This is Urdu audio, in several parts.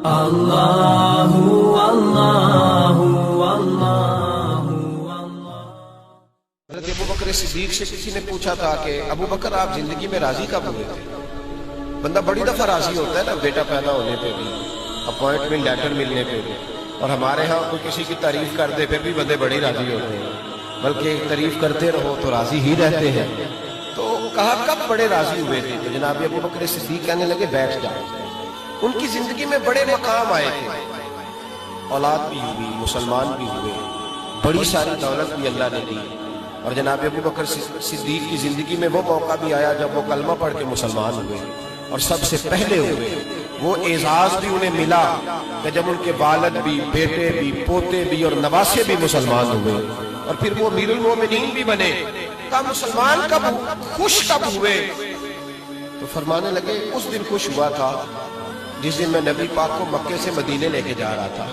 اللہ اللہ اللہ۔ حضرت ابو بکر صدیق سے کسی نے پوچھا تھا کہ ابو بکر آپ زندگی میں راضی کب ہوئے تھے؟ بندہ بڑی دفعہ راضی ہوتا ہے نا، بیٹا پیدا ہونے پہ بھی، اپوائنٹمنٹ لیٹر ملنے پہ بھی، اور ہمارے ہاں کوئی کسی کی تعریف کر دے پھر بھی بندے بڑی راضی ہوتے ہیں، بلکہ تعریف کرتے رہو تو راضی ہی رہتے ہیں۔ تو کہا کب بڑے راضی ہوئے تھے؟ تو جناب ابو بکر صدیق کہنے لگے بیٹھ جاؤ۔ ان کی زندگی میں بڑے مقام آئے تھے، اولاد بھی ہوئی، مسلمان بھی ہوئے، بڑی ساری دولت بھی اللہ نے دی، اور جناب ابو بکر صدیق کی زندگی میں وہ موقع بھی آیا جب وہ کلمہ پڑھ کے مسلمان ہوئے، اور سب سے پہلے ہوئے۔ وہ اعزاز بھی انہیں ملا کہ جب ان کے والد بھی، بیٹے بھی، پوتے بھی اور نواسے بھی مسلمان ہوئے، اور پھر وہ امیر المومنین بھی بنے۔ کہا مسلمان کب خوش کب ہوئے؟ تو فرمانے لگے اس دن خوش ہوا تھا جس دن میں نبی پاک کو مکے سے مدینے لے کے جا رہا تھا۔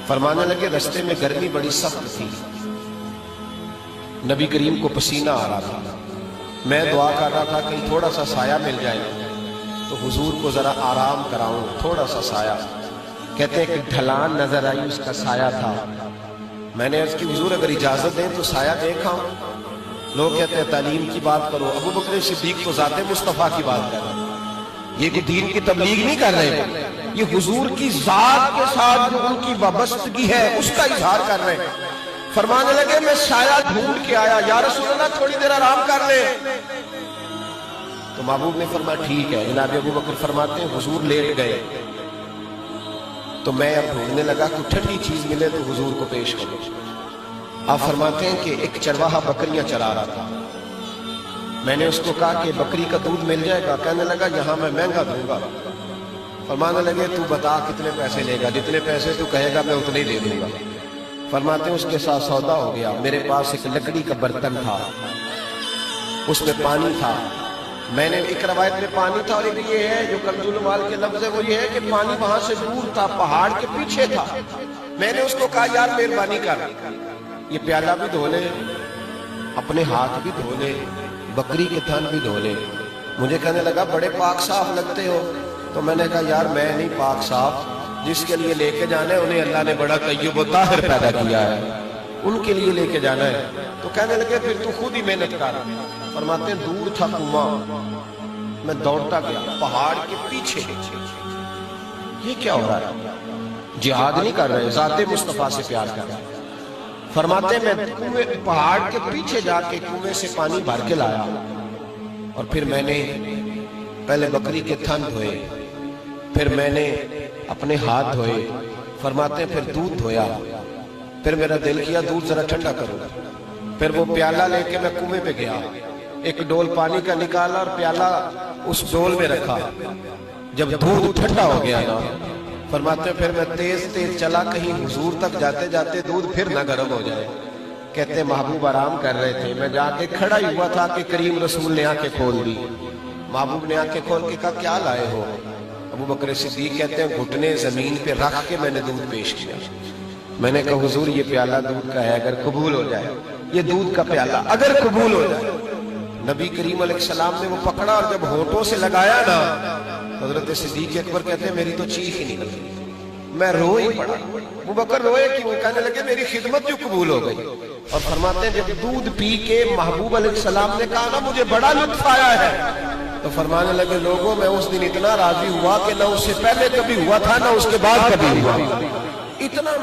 فرمانے لگے رستے میں گرمی بڑی سخت تھی، نبی کریم کو پسینہ آ رہا تھا، میں دعا کر رہا تھا کہیں تھوڑا سا سایہ مل جائے تو حضور کو ذرا آرام کراؤں، تھوڑا سا سایہ۔ کہتے ہیں کہ ڈھلان نظر آئی، اس کا سایہ تھا۔ میں نے عرض کی حضور اگر اجازت دیں تو سایہ دیکھا۔ لوگ کہتے ہیں تعلیم کی بات کرو، ابو بکر صدیق تو ذات مصطفیٰ کی بات کر رہے ہیں، یہ کوئی دین کی تبلیغ نہیں کر رہے، یہ حضور کی ذات کے ساتھ جو ان کی وابستگی ہے اس کا اظہار کر رہے ہیں۔ فرمانے لگے میں سایہ ڈھونڈ کے آیا، یا رسول اللہ تھوڑی دیر آرام کر لے۔ تو محبوب نے فرمایا ٹھیک ہے۔ جناب ابو بکر فرماتے ہیں حضور لیٹ گئے تو میں اب ڈھونڈنے لگا کہ ٹھنڈی چیز ملے تو حضور کو پیش کرو۔ آپ فرماتے ہیں کہ ایک چرواہا بکریاں چرا رہا تھا، میں نے اس کو کہا کہ بکری کا دودھ مل جائے گا؟ کہنے لگا یہاں میں مہنگا دوں گا۔ فرمانے لگے تو بتا کتنے پیسے لے گا؟ جتنے پیسے تو کہے گا میں اتنے ہی دے دوں گا۔ فرماتے ہیں اس کے ساتھ سودا ہو گیا۔ میرے پاس ایک لکڑی کا برتن تھا، اس میں پانی تھا، میں نے ایک روایت میں پانی تھا، اور ایک یہ ہے جو کنز المال کے لفظ ہے وہ یہ ہے کہ پانی وہاں سے دور تھا، پہاڑ کے پیچھے تھا۔ میں نے اس کو کہا یار مہربانی کر، یہ پیالہ بھی دھو لے، اپنے ہاتھ بھی دھو لے، بکری کے تھن بھی دھو لے۔ مجھے کہنے لگا بڑے پاک صاف لگتے ہو۔ تو میں نے کہا یار میں نہیں پاک صاف، جس کے لیے لے کے جانا ہے انہیں اللہ نے بڑا طیب و طاہر پیدا کیا ہے، ان کے لیے لے کے جانا ہے۔ تو کہنے لگے پھر تو خود ہی محنت کر۔ فرماتے ہیں دور تھا کنواں، میں دوڑتا گیا پہاڑ کے پیچھے۔ یہ کیا ہو رہا ہے؟ جہاد نہیں کر رہے، ذات مصطفیٰ سے پیار کر رہے۔ فرماتے ہیں میں پہاڑ کے پیچھے جا کے کنویں سے پانی بھر کے لایا، اور پھر میں نے پہلے بکری کے تھن دھوئے، پھر میں نے اپنے ہاتھ دھوئے۔ فرماتے ہیں پھر دودھ دھویا، پھر میرا دل کیا دودھ ذرا ٹھنڈا کرو، پھر وہ پیالہ لے کے میں کنویں پہ گیا، ایک ڈول پانی کا نکالا اور پیالہ اس ڈول میں رکھا۔ جب دودھ ٹھنڈا ہو گیا نا، فرماتے ہیں پھر میں تیز تیز چلا کہیں حضور تک جاتے جاتے دودھ پھر نہ گرم ہو جائے۔ کہتے ہیں محبوب آرام کر رہے تھے، میں جا کے کھڑا ہی ہوا تھا کہ کریم رسول نے آنکھیں کھول دی۔ محبوب نے آنکھیں کھول کے کہا کیا لائے ہو؟ ابو بکر صدیق کہتے ہیں گھٹنے زمین پہ رکھ کے میں نے دودھ پیش کیا۔ میں نے کہا حضور یہ پیالہ دودھ کا ہے، اگر قبول ہو جائے، یہ دودھ کا پیالہ اگر قبول ہو جائے۔ نبی کریم علیہ السلام نے وہ پکڑا اور جب ہونٹوں سے لگایا نا، حضرت صدیق اکبر کہتے ہیں میری تو چیخ ہی نکلی، میں رو ہی پڑا۔ ابو بکر روئے کیوں؟ کہنے لگے میری خدمت جو قبول ہو گئی۔ اور فرماتے ہیں جب دودھ پی کے محبوب علیہ السلام نے کہا نا مجھے بڑا لطف آیا ہے، تو فرمانے لگے لوگوں میں اس دن اتنا راضی ہوا کہ نہ اس سے پہلے کبھی ہوا تھا نہ اس کے بعد کبھی ہوا، اتنا